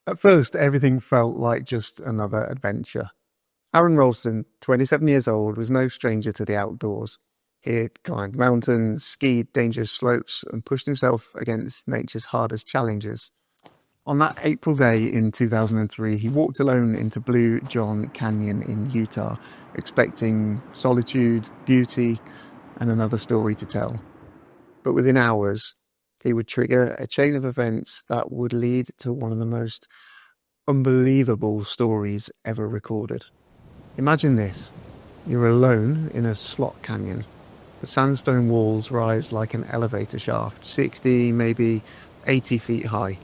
At first, everything felt like just another adventure. Aaron Ralston, 27 years old, was no stranger to the outdoors. He had climbed mountains, skied dangerous slopes, and pushed himself against nature's hardest challenges. On that April day in 2003, he walked alone into Blue John Canyon in Utah, expecting solitude, beauty, and another story to tell. But within hours, he would trigger a chain of events that would lead to one of the most unbelievable stories ever recorded. Imagine this. You're alone in a slot canyon. The sandstone walls rise like an elevator shaft, 60, maybe 80 feet high.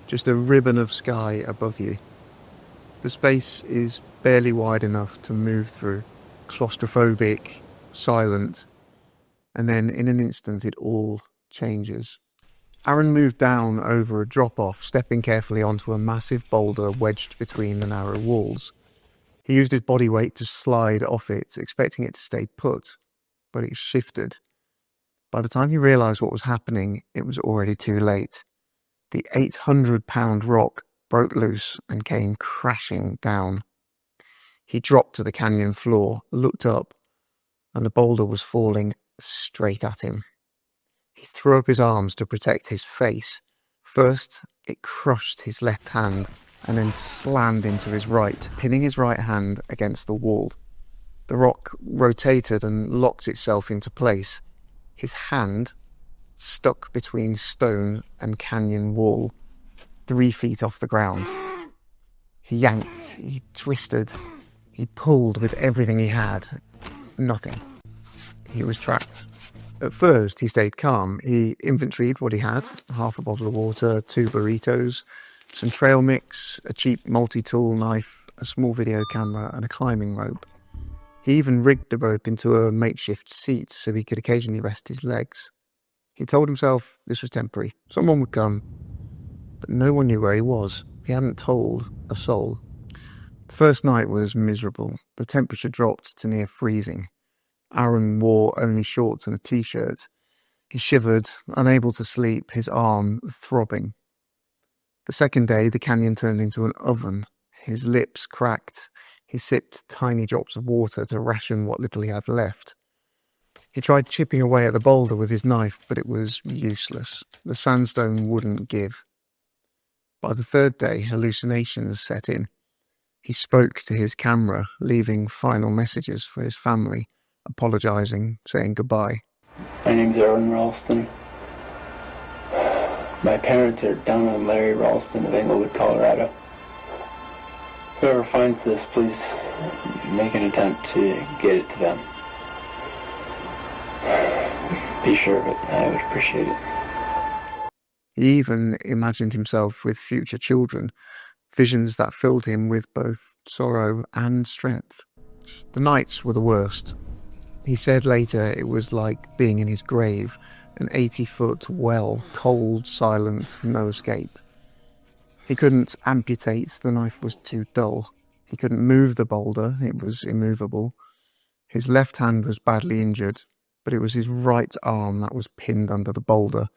Just a ribbon of sky above you. The space is barely wide enough to move through. Claustrophobic, silent, and then in an instant it all changes. Aaron moved down over a drop-off, stepping carefully onto a massive boulder wedged between the narrow walls. He used his body weight to slide off it, expecting it to stay put, but it shifted. By the time he realised what was happening, it was already too late. The 800-pound rock broke loose and came crashing down. He dropped to the canyon floor, looked up, and the boulder was falling straight at him. He threw up his arms to protect his face. First, it crushed his left hand and then slammed into his right, pinning his right hand against the wall. The rock rotated and locked itself into place. His hand stuck between stone and canyon wall, 3 feet off the ground. He yanked, he twisted, he pulled with everything he had. Nothing. He was trapped. At first, he stayed calm. He inventoried what he had: half a bottle of water, 2 burritos, some trail mix, a cheap multi-tool knife, a small video camera, and a climbing rope. He even rigged the rope into a makeshift seat so he could occasionally rest his legs. He told himself this was temporary. Someone would come. But no one knew where he was. He hadn't told a soul. The first night was miserable. The temperature dropped to near freezing. Aaron wore only shorts and a t-shirt. He shivered, unable to sleep, his arm throbbing. The second day, the canyon turned into an oven. His lips cracked. He sipped tiny drops of water to ration what little he had left. He tried chipping away at the boulder with his knife, but it was useless. The sandstone wouldn't give. By the third day, hallucinations set in. He spoke to his camera, leaving final messages for his family, apologising, saying goodbye. My name's Aaron Ralston. My parents are Donna and Larry Ralston of Englewood, Colorado. Whoever finds this, please make an attempt to get it to them. Be sure of it. I would appreciate it. He even imagined himself with future children, visions that filled him with both sorrow and strength. The nights were the worst. He said later it was like being in his grave, an 80-foot well, cold, silent, no escape. He couldn't amputate, the knife was too dull. He couldn't move the boulder, it was immovable. His left hand was badly injured, but it was his right arm that was pinned under the boulder,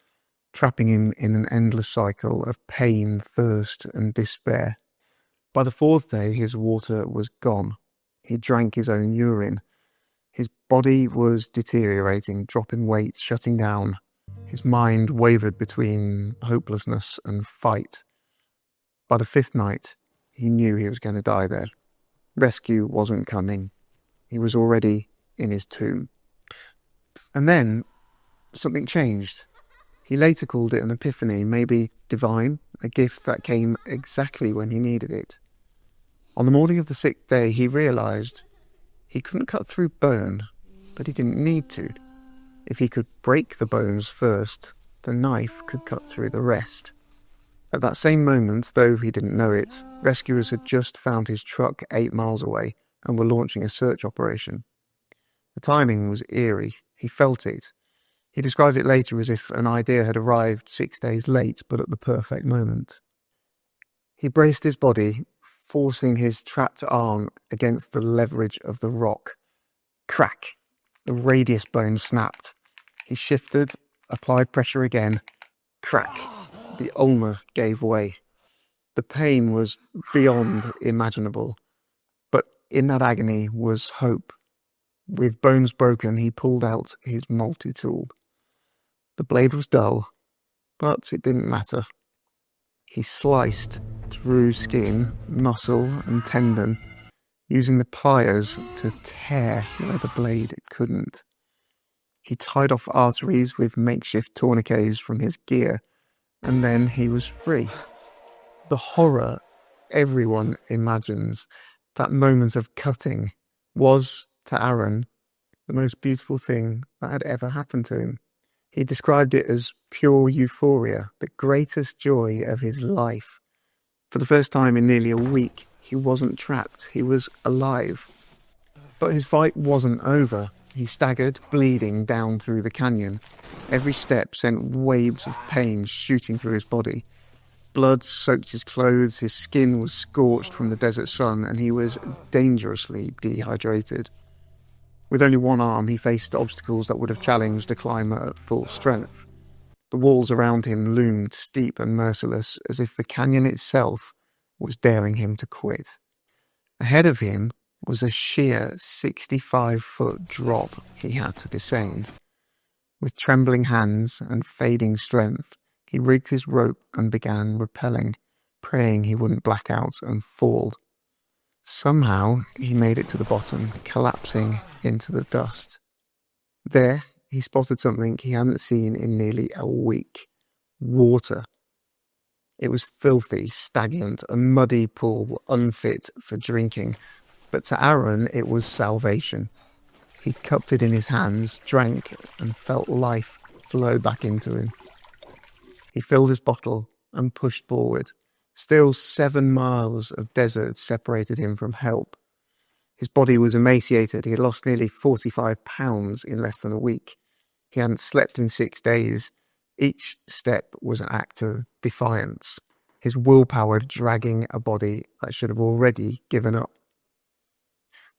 trapping him in an endless cycle of pain, thirst, and despair. By the fourth day, his water was gone. He drank his own urine. His body was deteriorating, dropping weight, shutting down. His mind wavered between hopelessness and fight. By the fifth night, he knew he was going to die there. Rescue wasn't coming. He was already in his tomb. And then, something changed. He later called it an epiphany, maybe divine, a gift that came exactly when he needed it. On the morning of the sixth day, he realised he couldn't cut through bone, but he didn't need to. If he could break the bones first, the knife could cut through the rest. At that same moment, though he didn't know it, rescuers had just found his truck 8 miles away and were launching a search operation. The timing was eerie. He felt it. He described it later as if an idea had arrived 6 days late, but at the perfect moment. He braced his body, forcing his trapped arm against the leverage of the rock. Crack! The radius bone snapped. He shifted, applied pressure again. Crack! The ulna gave way. The pain was beyond imaginable, but in that agony was hope. With bones broken, he pulled out his multi-tool. The blade was dull, but it didn't matter. He sliced through skin, muscle, and tendon, using the pliers to tear where the blade couldn't. He tied off arteries with makeshift tourniquets from his gear, and then he was free. The horror everyone imagines, that moment of cutting, was, to Aaron, the most beautiful thing that had ever happened to him. He described it as pure euphoria, the greatest joy of his life. For the first time in nearly a week, he wasn't trapped, he was alive. But his fight wasn't over. He staggered, bleeding down through the canyon. Every step sent waves of pain shooting through his body. Blood soaked his clothes, his skin was scorched from the desert sun, and he was dangerously dehydrated. With only one arm, he faced obstacles that would have challenged a climber at full strength. The walls around him loomed steep and merciless, as if the canyon itself was daring him to quit. Ahead of him was a sheer 65-foot drop he had to descend. With trembling hands and fading strength, he rigged his rope and began rappelling, praying he wouldn't black out and fall. Somehow, he made it to the bottom, collapsing into the dust. There, he spotted something he hadn't seen in nearly a week. Water. It was filthy, stagnant, a muddy pool unfit for drinking, but to Aaron it was salvation. He cupped it in his hands, drank, and felt life flow back into him. He filled his bottle and pushed forward. Still 7 miles of desert separated him from help. His body was emaciated. He had lost nearly 45 pounds in less than a week. He hadn't slept in 6 days. Each step was an act of defiance, his willpower dragging a body that should have already given up.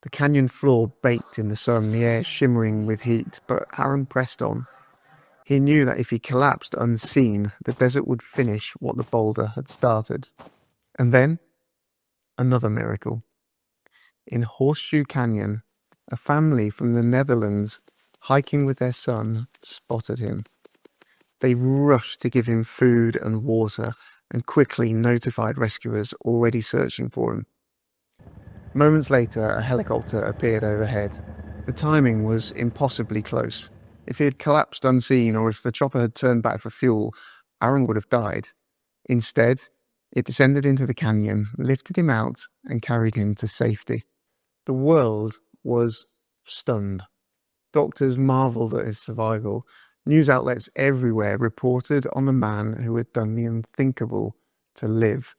The canyon floor baked in the sun, the air shimmering with heat, but Aaron pressed on. He knew that if he collapsed unseen, the desert would finish what the boulder had started. And then, another miracle. In Horseshoe Canyon, a family from the Netherlands, hiking with their son, spotted him. They rushed to give him food and water and quickly notified rescuers already searching for him. Moments later, a helicopter appeared overhead. The timing was impossibly close. If he had collapsed unseen or if the chopper had turned back for fuel, Aaron would have died. Instead, it descended into the canyon, lifted him out, and carried him to safety. The world was stunned. Doctors marveled at his survival. News outlets everywhere reported on the man who had done the unthinkable to live.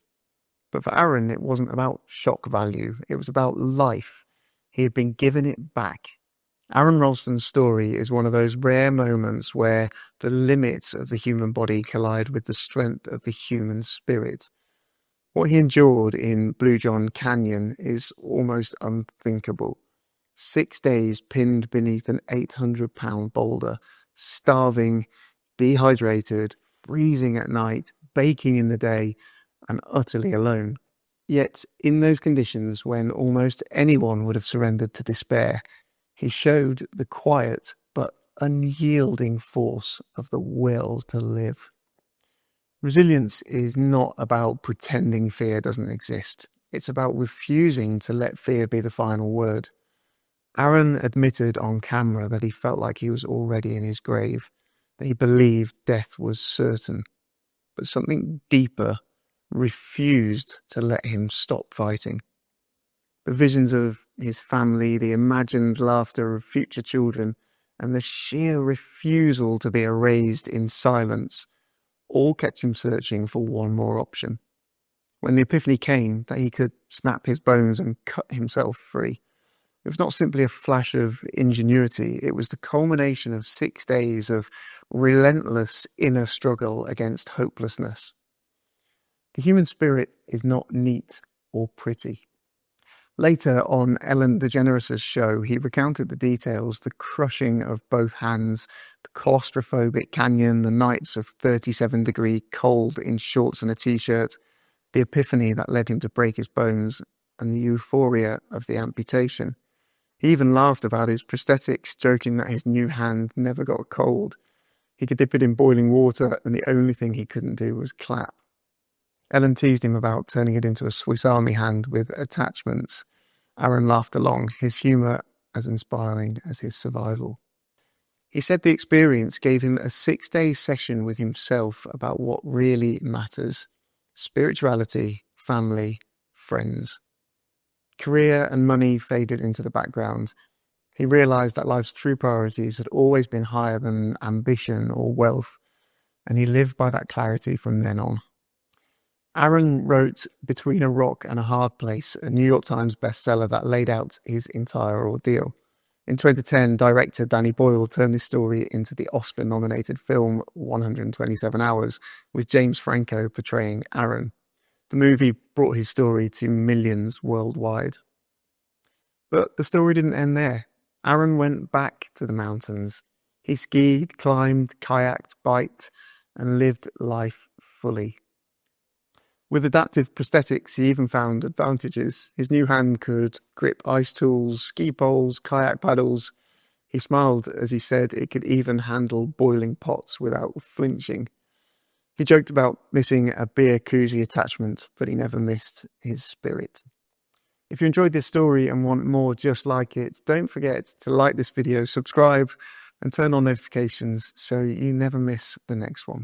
But for Aaron, it wasn't about shock value. It was about life. He had been given it back. Aaron Ralston's story is one of those rare moments where the limits of the human body collide with the strength of the human spirit. What he endured in Blue John Canyon is almost unthinkable. 6 days pinned beneath an 800-pound boulder, starving, dehydrated, freezing at night, baking in the day, and utterly alone. Yet, in those conditions, when almost anyone would have surrendered to despair, he showed the quiet but unyielding force of the will to live. Resilience is not about pretending fear doesn't exist. It's about refusing to let fear be the final word. Aaron admitted on camera that he felt like he was already in his grave, that he believed death was certain. But something deeper refused to let him stop fighting. The visions of his family, the imagined laughter of future children, and the sheer refusal to be erased in silence all kept him searching for one more option. When the epiphany came that he could snap his bones and cut himself free, it was not simply a flash of ingenuity, it was the culmination of 6 days of relentless inner struggle against hopelessness. The human spirit is not neat or pretty. Later on Ellen DeGeneres' show, he recounted the details, the crushing of both hands, the claustrophobic canyon, the nights of 37-degree cold in shorts and a t-shirt, the epiphany that led him to break his bones, and the euphoria of the amputation. He even laughed about his prosthetics, joking that his new hand never got cold. He could dip it in boiling water, and the only thing he couldn't do was clap. Ellen teased him about turning it into a Swiss Army hand with attachments. Aaron laughed along, his humour as inspiring as his survival. He said the experience gave him a 6-day session with himself about what really matters: spirituality, family, friends. Career and money faded into the background. He realised that life's true priorities had always been higher than ambition or wealth, and he lived by that clarity from then on. Aaron wrote Between a Rock and a Hard Place, a New York Times bestseller that laid out his entire ordeal. In 2010, director Danny Boyle turned this story into the Oscar-nominated film 127 Hours, with James Franco portraying Aaron. The movie brought his story to millions worldwide. But the story didn't end there. Aaron went back to the mountains. He skied, climbed, kayaked, biked, and lived life fully. With adaptive prosthetics, he even found advantages. His new hand could grip ice tools, ski poles, kayak paddles. He smiled as he said it could even handle boiling pots without flinching. He joked about missing a beer koozie attachment, but he never missed his spirit. If you enjoyed this story and want more just like it, don't forget to like this video, subscribe, and turn on notifications so you never miss the next one.